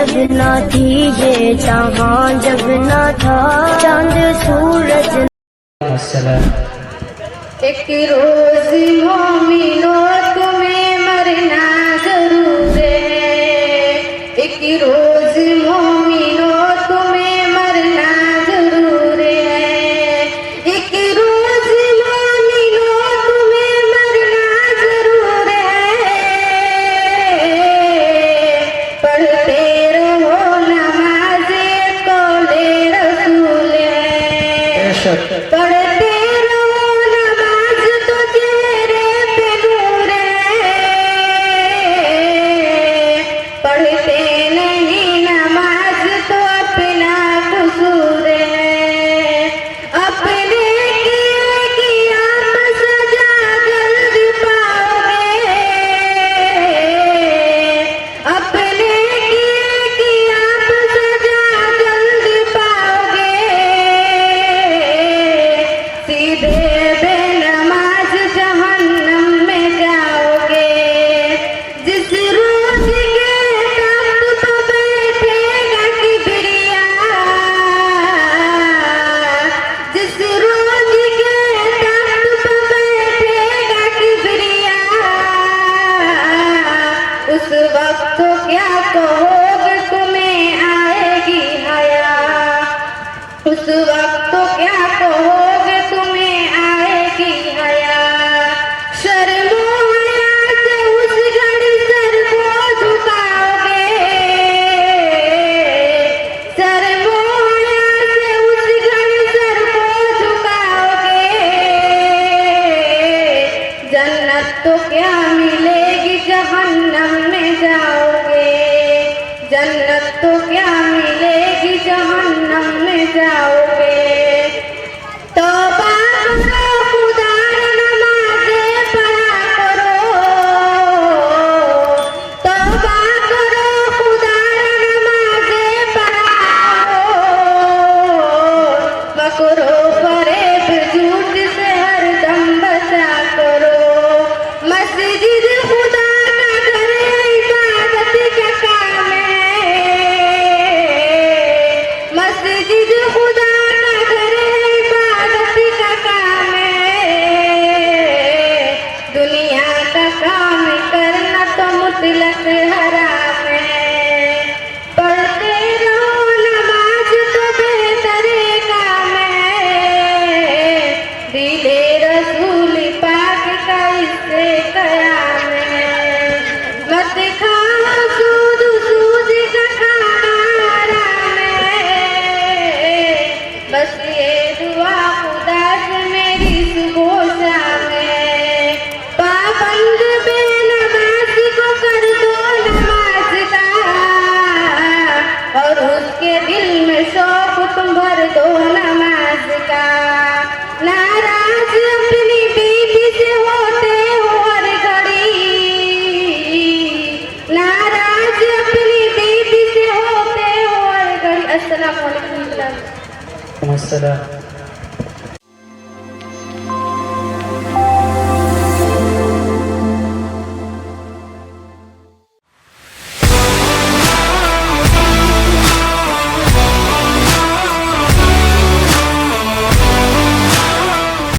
जब ना थी ये जहाँ, जब ना था चांद सूरज। एक रोज मोमिनो तुम्हें मरना जरूर है, एक रोज मोमिनो तुम्हें मरना जरूर है, एक रोज मोमिनो तुम्हें मरना जरूर है। पढ़ते रहो नमाज़े कौले रसूल है, पढ़ते पढ़ते नहीं नमाज तो अपना कसूर है, अपने किए की आप सजा जल्द पाओगे, अपने किए की आप सजा जल्द पाओगे। सीधे बेनमाज जहन्नम में जाओगे, जिस रोज उस वक्त तो क्या कहोगे तुम्हें आएगी हया, उस वक्त तो क्या कहोगे तुम्हें आएगी हया। शर्मो हया से उस घड़ी सर को झुकाओगे, शर्मो हया से उस घड़ी सर को झुकाओगे। जन्नत तो क्या मिलेगी जहन्नम में जाओगे, जन्नत तो क्या मिलेगी जहन्नम में जाओगे। तौबा करो खुदा नमाज़े पढ़ा करो, तौबा करो खुदा नमाज़े पढ़ा करो, मकरो फरेब झूठ से हरदम बचा करो। मस्जिद खुदा का घर इबादत का काम है, मस्जिद खुदा का घर इबादत का काम है। दुनिया का काम करना तो मुतलक हराम है, पढ़ते रहो नमाज तो बेहतर काम है। दिले रसूल पाक का इससे कयाम है, मत खाओ सूद सूद का खाना हराम है। बस ये दुआ खुदा से मेरी सुबह शाम है, पाबंद बेनमाज को कर दो नमाज का, और उसके दिल में शौक तुम भर दो नमाज का। नाराज अपनी बीवी से होते हो हर घड़ी, नाराज अपनी बीवी से होते हो हर घड़ी। अस्सलाम वालेकुम।